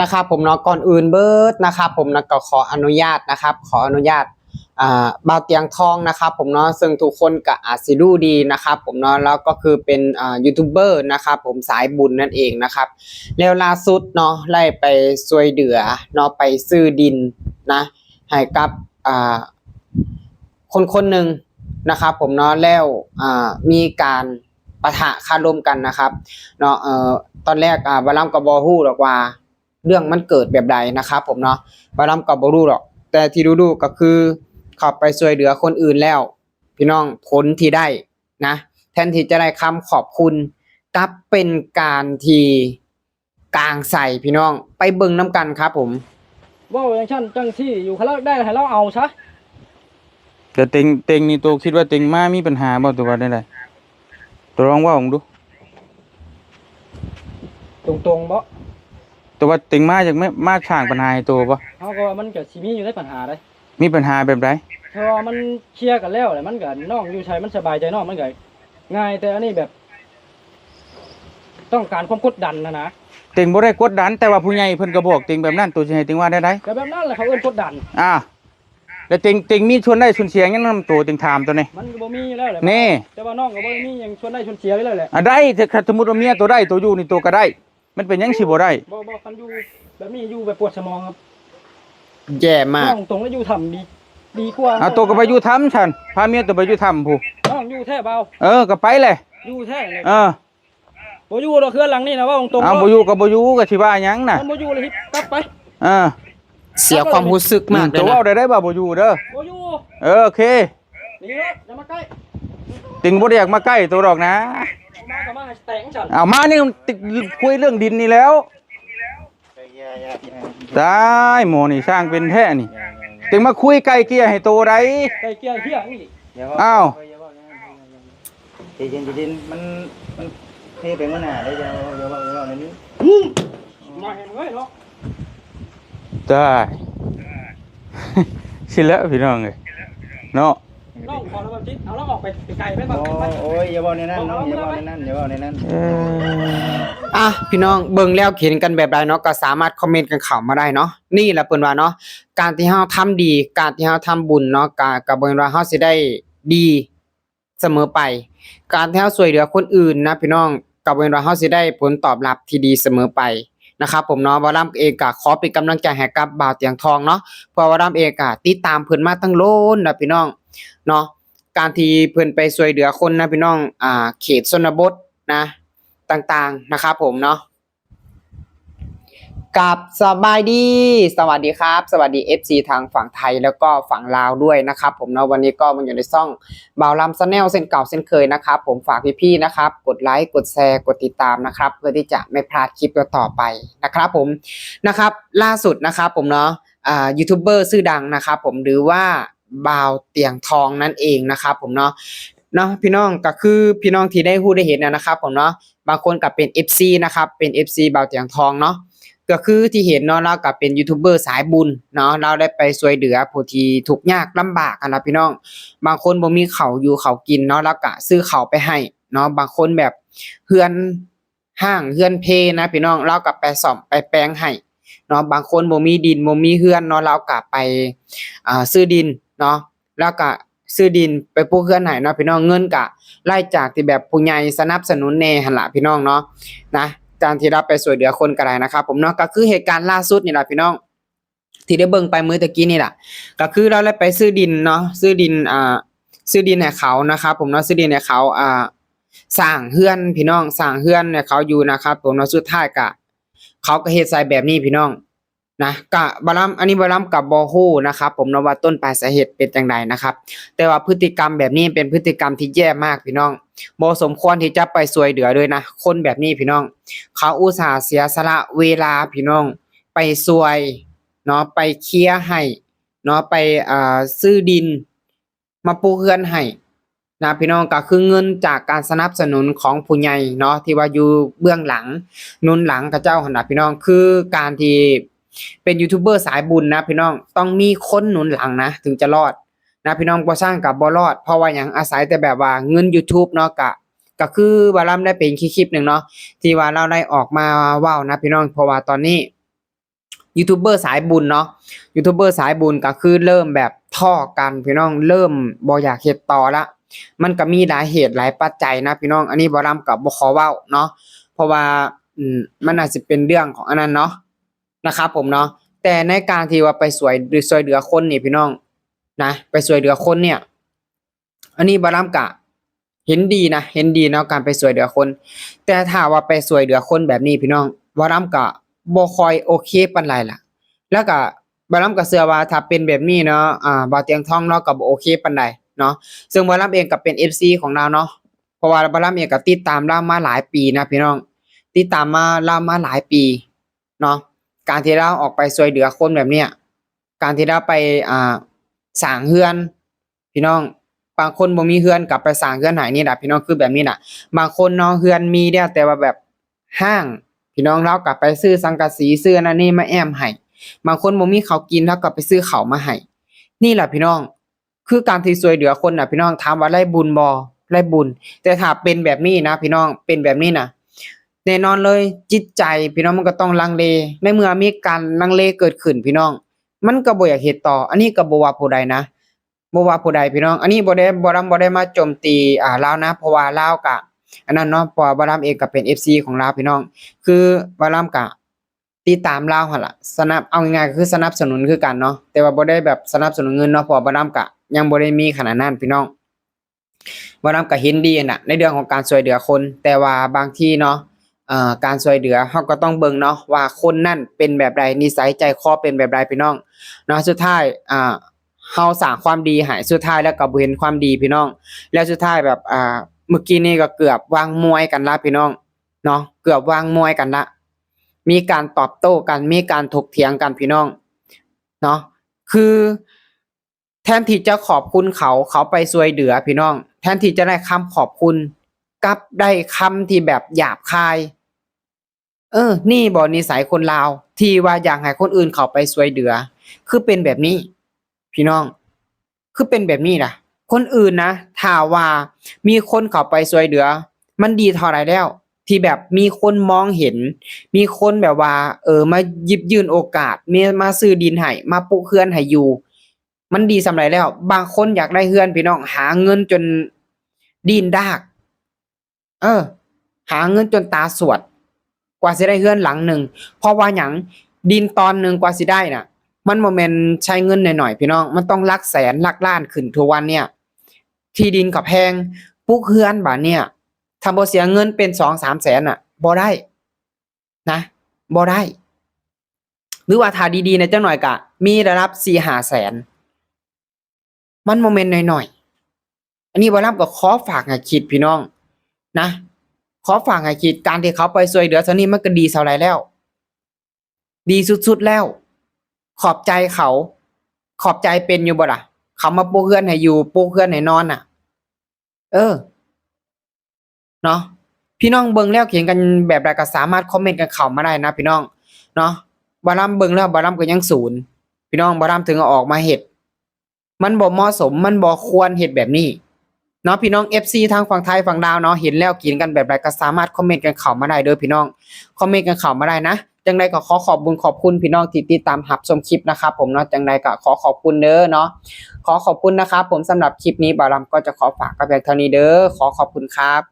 นะครับผมเนาะก่อนอื่นเบิร์ดนะครับผมนะก็ขออนุญาตนะครับขออนุญาตบ่าวเตียงทองนะครับผมเนาะซึ่งทุกคนก็อาจสิรู้ดีนะครับผมเนาะแล้วก็คือเป็นยูทูบเบอร์นะครับผมสายบุญนั่นเองนะครับแล้วล่าสุดเนาะไล่ไปช่วยเหลือเนาะไปซื้อดินนะให้กับคนหนึ่งนะครับผมเนาะแล้วมีการปะทะคารมกันนะครับเนาะตอนแรกบาลัมกับบอฮู้หรอกว่าเรื่องมันเกิดแบบใดนะครับผมเนาะบาลัมกับบอฮู้หรอกแต่ที่รู้ๆก็คือเข้าไปช่วยเหลือคนอื่นแล้วพี่น้องผลที่ได้นะแทนที่จะได้คำขอบคุณกลับเป็นการที่กลางใส่พี่น้องไปเบิ่งน้ำกันครับผมว่าอย่างฉันจังที่อยู่เขาได้ให้เราเอาซะแต่เต็งนี่ตัวคิดว่าเต็งมามีปัญหาบ่ตัวว่าได้ไดตัวลองว่าผมดูตรงๆบ่ตัวว่าเต็งมาจากไม่มาสร้างปัญหาให้ตัวบ่เฮาก็มันก็สิมีอยู่ในปัญหาได้มีปัญหาแบบใดเพราะว่ามันเคลียร์กันแล้วแหละมันก็น้องอยู่ชัยมันสบายใจน้องมันก็ง่ายแต่อันนี้แบบ ต้องการความกดดันนะเต็งบ่ได้กดดันแต่ว่าผู้ใหญ่เพิ่นก็บอกเต็งแบบนั้นตัวสิให้เต็งว่าได้ไดก็แบบนั้นแหละเขาเอิ้นกดดันแล้วเต็งมีชวนได้ชวนเสียยังนำตัวเต็งถามตัวนี้มันก็บ่มีแล้วแหละนี่แต่ว่าน้องก็บ่มีหยังชวนได้ชวนเสียเลยแหละได้ถ้าสมมุติว่าเมียตัวได้ตัวอยู่นี่ตัวก็ได้มันเป็นหยังสิบ่ได้บ่คันอยู่แบบนี้อยู่แบบปวดสมองครับแย่มากน้องตรงแล้วอยู่ทำดีกว่าตัวก็ไปอยู่ทำฉันพาเมียตัวไปอยู่ทำผู้น้องอยู่แท้เบาก็ไปเลยอยู่แท้เลยบ่อยู่ดอกเครือหลังนี่นะว่าตรงบ่อยู่ก็บ่อยู่ก็สิว่าหยังน่ะบ่อยู่เลยกลับไปเสียความรู้สึกมากเลยนะตัวเอาได้บ่อยู่เด้อบ่อยู่โอเคนี่เด้ออย่ามาใกล้ติงบ่ได้อยากมาใกล้ตัวดอกนะมาก็มาแต่งฉันเอามานี่คุยเรื่องดินนี่แล้วได้หมอนี่สร้างเป็นแท้นี่ติงมาคุยไก่เกลี่ยให้โตได้ไก่เกลี่ยเฮียนี่อ้าวดินมันเทเป็นมันหนาได้เดี๋ยวในนี้มาเห็นเว้ยเนาะได้สิแล้วพี่น้องเอ้ยเนาะน้องขอแล้วแบบนี้เอาแล้วออกไปไกลไปบ่โอ้ยอย่าบอกในนั้นน้องอย่าบอกในนั้นพี่น้องเบิ่งแล้วเขียนกันแบบใดเนาะก็สามารถคอมเมนต์กันเข้ามาได้เนาะนี่แหละเพิ่นว่าเนาะการที่เฮาทำดีการที่เฮาทำบุญเนาะก็บ่แม่นว่าเฮาสิได้ดีเสมอไปการที่เฮาช่วยเหลือคนอื่นนะพี่น้องก็บ่แม่นว่าเฮาสิได้ผลตอบรับที่ดีเสมอไปนะครับผมเนาะบ่าวรำเองก็ขอเป็นกำลังใจให้กับบ่าวเตียงทองเนาะเพราะว่าบ่าวรำเองก็ติดตามเพิ่นมาตั้งโลนนะพี่น้องเนาะการที่เพิ่นไปช่วยเหลือคนนะพี่น้องเขตชนบทนะต่างๆนะครับผมเนาะกับสบายดีสวัสดีครับสวัสดี FC ทางฝั่งไทยแล้วก็ฝั่งลาวด้วยนะครับผมเนาะวันนี้ก็มาอยู่ในช่องบ่าวลำ Channel เส้นเก่าเส้นเคยนะครับผมฝากพี่ๆนะครับกดไลค์กดแชร์กดติดตามนะครับเพื่อที่จะไม่พลาดคลิปต่อไปนะครับผมนะครับล่าสุดนะครับผมเนาะยูทูบเบอร์ชื่อดังนะครับผมหรือว่าบ่าวเตียงทองนั่นเองนะครับผมเนาะพี่น้องก็คือพี่น้องที่ได้ฮู้ได้เห็นนะครับผมเนาะบางคนก็เป็น FC นะครับเป็น FC บ่าวเตียงทองเนาะก็คือที่เห็นเนาะเราก็เป็นยูทูบเบอร์สายบุญเนาะเราได้ไปช่วยเหลือผู้ที่ทุกข์ยากลำบากกันนะพี่น้องบางคนบ่มีข้าวอยู่ข้าวกินเนาะแล้วก็ซื้อข้าวไปให้เนาะบางคนแบบเฮือนห้างเฮือนเพนะพี่น้องเราก็ไปซ่อมไปแปลงให้เนาะบางคนบ่มีดินบ่มีเฮือนเนาะเราก็ไปซื้อดินเนาะแล้วก็ซื้อดินไปปลูกเฮือนให้เนาะพี่น้องเงินก็ไล่จากที่แบบผู้ใหญ่สนับสนุนแน่หั่นล่ะพี่น้องเนาะนะการที่เราไปช่วยเหลือคนก็ได้นะครับผมเนาะก็คือเหตุการณ์ล่าสุดนี่แหละพี่น้องที่ได้เบิ่งไปมื้อตะกี้นี่แหละก็คือเราได้ไปซื้อดินเนาะซื้อดินให้เขานะครับผมเนาะซื้อดินให้เขาสร้างเฮือนพี่น้องสร้างเฮือนให้เขาอยู่นะครับผมเนาะสุดท้ายก็เขาก็เฮ็ดใส่แบบนี้พี่น้องนะก็บ่ลำอันนี้บ่ลำกับบ่ฮู้นะครับผมเนาะว่าต้นปลายสาเหตุเป็นจังไดนะครับแต่ว่าพฤติกรรมแบบนี้เป็นพฤติกรรมที่แย่มากพี่น้องบ่สมควรที่จะไปช่วยเหลือด้วยนะคนแบบนี้พี่น้องเขาอุตส่าห์เสียสละเวลาพี่น้องไปช่วยเนาะไปเคลียร์ให้เนาะไปซื้อดินมาปลูกเรือนให้นะพี่น้องก็คือเงินจากการสนับสนุนของผู้ใหญ่เนาะที่ว่าอยู่เบื้องหลังหนุนหลังกับเจ้าหั่นน่ะพี่น้องคือการที่เป็นยูทูบเบอร์สายบุญนะพี่น้องต้องมีคนหนุนหลังนะถึงจะรอดนะพี่น้องบ่สร้างกับบ่รอดเพราะว่าหยังอาศัยแต่แบบว่าเงิน YouTube เนาะก็คือว่าลำได้เป็นคลิปนึงเนาะที่ว่าเราได้ออกมาเว้านะพี่น้องเพราะว่าตอนนี้ ยูทูบเบอร์สายบุญเนาะยูทูบเบอร์สายบุญก็คือเริ่มแบบท้อกันพี่น้องเริ่มบ่อยากเฮ็ดต่อละมันก็มีหลายเหตุหลายปัจจัยนะพี่น้องอันนี้บ่รำกับบ่ขอเว้าเนาะเพราะว่ามันอาจจะเป็นเรื่องของอันนั้นเนาะนะครับผมเนาะแต่ในการที่ว่าไปช่วยเหลือคนนี่พี่น้องนะไปช่วยเหลือคนเนี่ยอันนี้บ่รำกะเห็นดีนะเห็นดีเนาะการไปช่วยเหลือคนแต่ถ้าว่าไปช่วยเหลือคนแบบนี้พี่น้องบ่รำกะบ่ค่อยโอเคปานใดล่ะแล้วก็บ่รำก็เชื่อว่าถ้าเป็นแบบนี้เนาะบ่าวเตียงทองเนาะก็บ่โอเคปานใดเนาะซึ่งบ่รำเองก็เป็น FC ของเราเนาะเพราะว่าบ่รำเองก็ติดตามเรามาหลายปีนะพี่น้องติดตามมาเรามาหลายปีเนาะการที่เราออกไปช่วยเหลือคนแบบเนี้ยการที่เราไปสร้างเรือนพี่น้องบางคนบ่มีเรือนกลับไปสร้างเรือนให้นี่ล่ะพี่น้องคือแบบนี้น่ะบางคนเนาะเรือนมีแล้วแต่ว่าแบบห้างพี่น้องเรากลับไปซื้อสังกะสีซื้ออันนั้นนี่มาแอมให้บางคนบ่มีข้าวกินแล้วก็ไปซื้อข้าวมาให้นี่แหละพี่น้องคือการที่ช่วยเหลือคนน่ะพี่น้องถามว่าได้บุญบ่ได้บุญแต่ถ้าเป็นแบบนี้นะพี่น้องเป็นแบบนี้น่ะแน่นอนเลยจิตใจพี่น้องมันก็ต้องลังเลในเมื่อมีการลังเลเกิดขึ้นพี่น้องมันก็บ่อยากเฮ็ดต่ออันนี้ก็บ่ว่าผู้ใดนะบ่ว่าผู้ใดพี่น้องอันนี้บ่ได้มาโจมตีลาวนะเพราะว่าลาวก็อันนั้นเนาะเพราะว่าบ่รำเองก็เป็น FC ของลาวพี่น้องคือบ่รำก็ติดตามลาวหั่นล่ะเอาง่ายๆก็คือสนับสนุนคือกันเนาะแต่ว่าบ่ได้แบบสนับสนุนเงินเนาะเพราะว่าบ่รำก็ยังบ่ได้มีขนาดนั้นพี่น้องบ่รำก็เห็นดีน่ะในเรื่องของการช่วยเหลือคนแต่ว่าบางทีเนาะการช่วยเหลือเฮาก็ต้องเบิ่งเนาะว่าคนนั้นเป็นแบบใดนิสัยใจคอเป็นแบบใดพี่น้องเนาะสุดท้ายเฮาสร้างความดีให้สุดท้ายแล้วก็บ่เห็นความดีพี่น้องแล้วสุดท้ายแบบเมื่อกี้นี้ก็เกือบวางมวยกันละพี่น้องเนาะเกือบวางมวยกันละมีการตอบโต้กันมีการถกเถียงกันพี่น้องเนาะคือแทนที่จะขอบคุณเขาไปช่วยเหลือพี่น้องแทนที่จะได้คำขอบคุณกลับได้คำที่แบบหยาบคายนี่บ่นิสัยคนลาวที่ว่าอยากให้คนอื่นเขาไปช่วยเหลือคือเป็นแบบนี้พี่น้องคือเป็นแบบนี้ล่ะคนอื่นนะถ้าว่ามีคนเขาไปช่วยเหลือมันดีเท่าไรแล้วที่แบบมีคนมองเห็นมีคนแบบว่ามาหยิบยื่นโอกาสมาซื้อดินให้มาปลูกเรือนให้อยู่มันดีสำาใดแล้วบางคนอยากได้เรือนพี่น้องหาเงินจนดิ้นดากหาเงินจนตาสวดกว่าสิได้เรือนหลังหนึ่งเพราะว่าหยังดินตอนหนึ่งกว่าสิได้น่ะมันบ่แม่นใช้เงินหน่อยๆพี่น้องมันต้องหลักแสนหลักล้านขึ้นทุกวันเนี่ยที่ดินก็แพงปลูกเรือนบัดเนี่ยถ้าบ่เสียเงินเป็น 2-3 แสนน่ะบ่ได้นะบ่ได้หรือว่าถ้าดีๆเนี่ยจักหน่อยก็มีระดับ 4-5 แสนมันบ่แม่นน้อยๆอันนี้บ่รับก็ขอฝากให้คิดพี่น้องนะขอฝากให้คิดการที่เขาไปช่วยเหลือเท่านี้มันก็ดีเท่าไรแล้วดีสุดๆแล้วขอบใจเขาขอบใจเป็นอยู่บ่ล่ะเขามาปลูกเรือนให้อยู่ปลูกเรือนให้นอนน่ะเนาะพี่น้องเบิ่งแล้วเขียนกันแบบใดก็สามารถคอมเมนต์กันเข้ามาได้นะพี่น้องเนาะบ่รำเบิ่งแล้วบ่รำก็ยังศูนย์พี่น้องบ่รำถึงเอาออกมาเฮ็ดมันบ่เหมาะสมมันบ่ควรเฮ็ดแบบนี้เนาะพี่น้อง FC ทางฝั่งไทยฝั่งลาวเนาะเห็นแล้วเขียนกันแบบใดก็สามารถคอมเมนต์กันเข้ามาได้เด้อพี่น้องคอมเมนต์กันเข้ามาได้นะจังใดก็ขอขอบคุณพี่น้องที่ติดตามรับชมคลิปนะครับผมเนาะจังใดก็ขอขอบคุณเด้อเนาะขอขอบคุณนะครับผมสำหรับคลิปนี้บ่าวรำก็จะขอฝากกับเพียงเท่านี้เด้อขอขอบคุณครับ